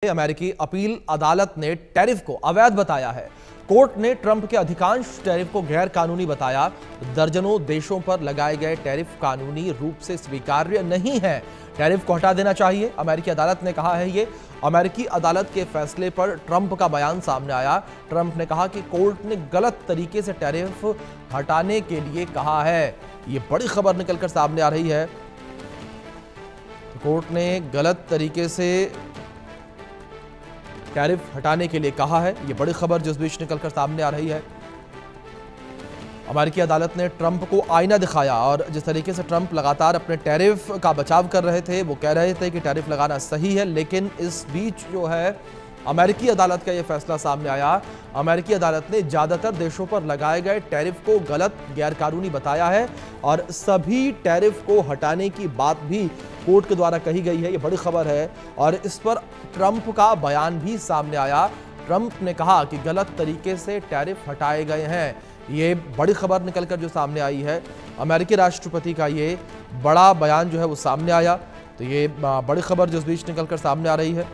अमेरिकी अपील अदालत ने टैरिफ को अवैध बताया है। कोर्ट ने ट्रंप के अधिकांश टैरिफ को गैर कानूनी बताया। दर्जनों देशों पर लगाए गए टैरिफ कानूनी रूप से स्वीकार्य नहीं है। टैरिफ को हटा देना चाहिए, अमेरिकी अदालत ने कहा है। ये अमेरिकी अदालत के फैसले पर ट्रंप का बयान सामने आया। ट्रंप ने कहा कि कोर्ट ने गलत तरीके से टैरिफ हटाने के लिए कहा है। ये बड़ी खबर निकलकर सामने आ रही है। कोर्ट ने गलत तरीके से टैरिफ हटाने के लिए कहा है। यह बड़ी खबर जिस बीच निकलकर सामने आ रही है। अमेरिकी अदालत ने ट्रंप को आईना दिखाया और जिस तरीके से ट्रंप लगातार अपने टैरिफ का बचाव कर रहे थे, वो कह रहे थे कि टैरिफ लगाना सही है, लेकिन इस बीच जो है अमेरिकी अदालत का यह फैसला सामने आया। अमेरिकी अदालत ने ज्यादातर देशों पर लगाए गए टैरिफ को गलत, गैरकानूनी बताया है और सभी टैरिफ को हटाने की बात भी कोर्ट के द्वारा कही गई है। यह बड़ी खबर है और इस पर ट्रंप का बयान भी सामने आया। ट्रंप ने कहा कि गलत तरीके से टैरिफ हटाए गए हैं। ये बड़ी खबर निकलकर जो सामने आई है, अमेरिकी राष्ट्रपति का ये बड़ा बयान जो है वो सामने आया। तो ये बड़ी खबर जिस बीच निकलकर सामने आ रही है।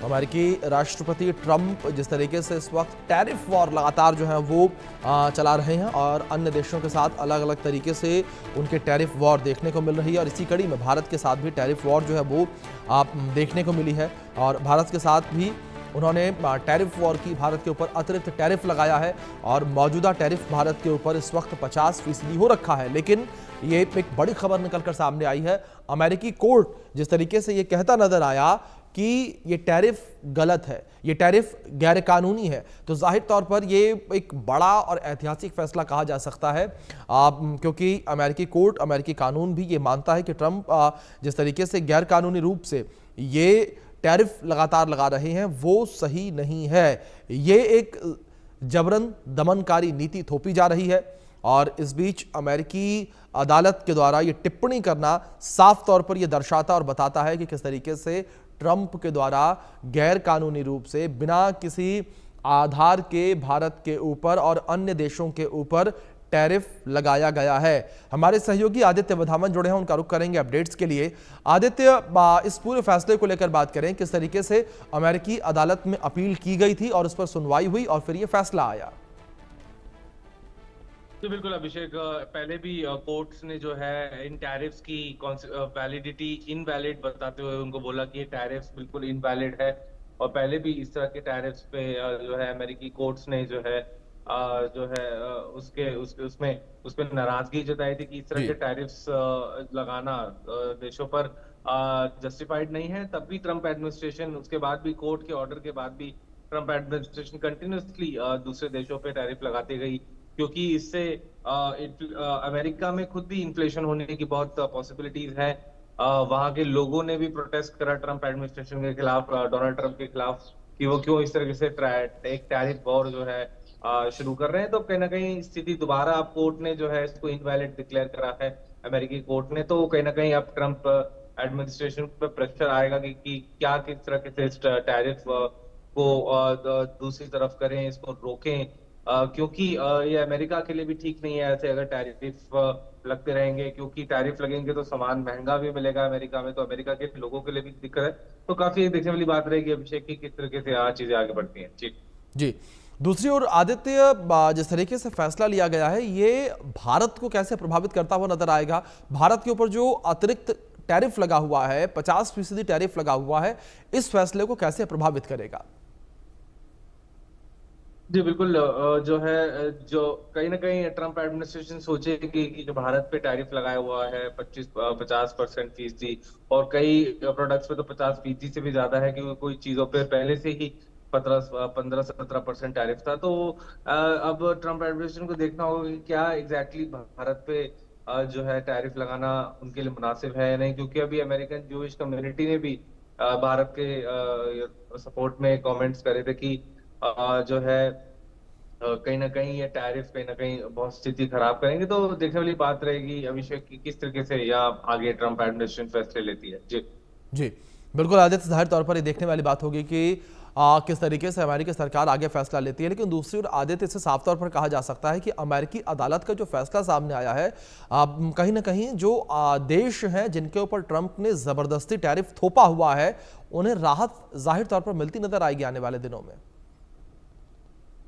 अमेरिकी राष्ट्रपति ट्रंप जिस तरीके से इस वक्त टैरिफ वॉर लगातार जो है वो चला रहे हैं और अन्य देशों के साथ अलग अलग तरीके से उनके टैरिफ वॉर देखने को मिल रही है और इसी कड़ी में भारत के साथ भी टैरिफ वॉर जो है वो देखने को मिली है और भारत के साथ भी उन्होंने टैरिफ वॉर की, भारत के ऊपर अतिरिक्त टैरिफ लगाया है और मौजूदा टैरिफ भारत के ऊपर इस वक्त 50% हो रखा है। लेकिन ये एक बड़ी खबर निकलकर सामने आई है। अमेरिकी कोर्ट जिस तरीके से ये कहता नजर आया कि ये टैरिफ गलत है, ये टैरिफ गैर कानूनी है, तो जाहिर तौर पर ये एक बड़ा और ऐतिहासिक फैसला कहा जा सकता है, क्योंकि अमेरिकी कोर्ट, अमेरिकी कानून भी ये मानता है कि ट्रंप जिस तरीके से गैर कानूनी रूप से ये टैरिफ लगातार लगा रहे हैं वो सही नहीं है। ये एक जबरन दमनकारी नीति थोपी जा रही है और इस बीच अमेरिकी अदालत के द्वारा ये टिप्पणी करना साफ तौर पर यह दर्शाता और बताता है कि किस तरीके से ट्रंप के द्वारा गैर कानूनी रूप से बिना किसी आधार के भारत के ऊपर और अन्य देशों के ऊपर टैरिफ लगाया गया है। हमारे सहयोगी आदित्य वधामन जुड़े हैं, उनका रुख करेंगे अपडेट्स के लिए। आदित्य, इस पूरे फैसले को लेकर बात करें, किस तरीके से अमेरिकी अदालत में अपील की गई थी और उस पर सुनवाई हुई और फिर यह फैसला आया। तो बिल्कुल अभिषेक, पहले भी कोर्ट्स ने जो है इन टैरिफ्स की वैलिडिटी इनवैलिड बताते हुए उनको बोला कि ये टैरिफ्स बिल्कुल इनवैलिड है और पहले भी इस तरह के टैरिफ्स पे जो है अमेरिकी कोर्ट्स ने जो है उस पे नाराजगी जताई थी कि इस तरह के टैरिफ्स लगाना देशों पर जस्टिफाइड नहीं है। तब भी ट्रंप एडमिनिस्ट्रेशन, उसके बाद भी कोर्ट के ऑर्डर के बाद भी ट्रंप एडमिनिस्ट्रेशन कंटिन्यूअसली दूसरे देशों पे टैरिफ लगाती गई, क्योंकि इससे अमेरिका में खुद भी इन्फ्लेशन होने की बहुत पॉसिबिलिटीज है। वहां के लोगों ने भी प्रोटेस्ट करा ट्रंप एडमिनिस्ट्रेशन के खिलाफ, डोनाल्ड ट्रंप के खिलाफ, कि वो क्यों इस तरीके से एक टैरिफ वॉर जो है शुरू कर रहे हैं। तो कहीं ना कहीं स्थिति दोबारा अब कोर्ट ने जो है इसको इनवैलिड डिक्लेयर करा है, अमेरिकी कोर्ट ने। तो कहीं ना कहीं अब ट्रंप एडमिनिस्ट्रेशन पे प्रेशर आएगा कि क्या किस तरह से टैरिफ को दूसरी तरफ करें, इसको रोकें, क्योंकि ये अमेरिका के लिए भी ठीक नहीं है ऐसे अगर टैरिफ लगते रहेंगे, क्योंकि टैरिफ लगेंगे तो सामान महंगा भी मिलेगा अमेरिका में, तो अमेरिका के लोगों के लिए भी दिक्कत है। तो काफी देखने वाली बात रहेगी अभिषेक की किस तरीके से चीजें आगे बढ़ती हैं। जी। दूसरी ओर आदित्य, जिस तरीके से फैसला लिया गया है ये भारत को कैसे प्रभावित करता हुआ नजर आएगा? भारत के ऊपर जो अतिरिक्त टैरिफ लगा हुआ है, 50% टैरिफ लगा हुआ है, इस फैसले को कैसे प्रभावित करेगा? जी बिल्कुल, जो है जो कहीं ना कहीं ट्रंप एडमिनिस्ट्रेशन सोचे कि जो भारत पे टैरिफ लगाया हुआ है 50% फीसदी, और कई प्रोडक्ट्स पे तो 50% से भी ज्यादा है, क्योंकि कोई चीजों पे पहले से ही 15-17% टैरिफ था। तो अब ट्रंप एडमिनिस्ट्रेशन को देखना होगा कि क्या एग्जैक्टली भारत पे जो है टैरिफ लगाना उनके लिए मुनासिब है या नहीं, क्योंकि अभी अमेरिकन ज्यूइश कम्युनिटी ने भी भारत के सपोर्ट में कमेंट्स करे थे कि जो है कहीं ना कहीं ये टैरिफ कहीं ना कहीं बहुत स्थिति खराब करेंगे। तो देखने वाली बात रहेगी अभिषेक की किस तरीके से यहाँ आगे ट्रंप एडमिनिस्ट्रेशन फैसले लेती है। जी जी बिल्कुल आदित्य, जाहिर तौर पर ये देखने वाली बात होगी कि किस तरीके से अमेरिकी सरकार आगे फैसला लेती है। लेकिन दूसरी ओर आदित्य, इसे साफ तौर पर कहा जा सकता है कि अमेरिकी अदालत का जो फैसला सामने आया है, कहीं ना कहीं जो देश हैं जिनके ऊपर ट्रंप ने जबरदस्ती टैरिफ थोपा हुआ है, उन्हें राहत जाहिर तौर पर मिलती नजर आएगी आने वाले दिनों में।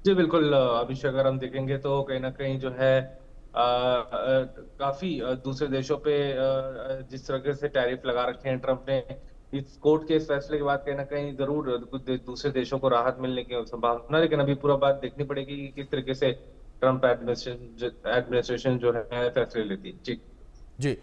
जी बिल्कुल, अभिषेक, अगर हम देखेंगे तो कहीं ना कहीं जो है काफी दूसरे देशों पे जिस तरह से टैरिफ लगा रखे हैं ट्रम्प ने, इस कोर्ट के इस फैसले के बाद कहीं ना कहीं जरूर कुछ दूसरे देशों को राहत मिलने की संभावना, लेकिन अभी पूरा बात देखनी पड़ेगी कि किस तरीके से ट्रम्प एडमिनिस्ट्रेशन जो है फैसले लेती है। जी जी।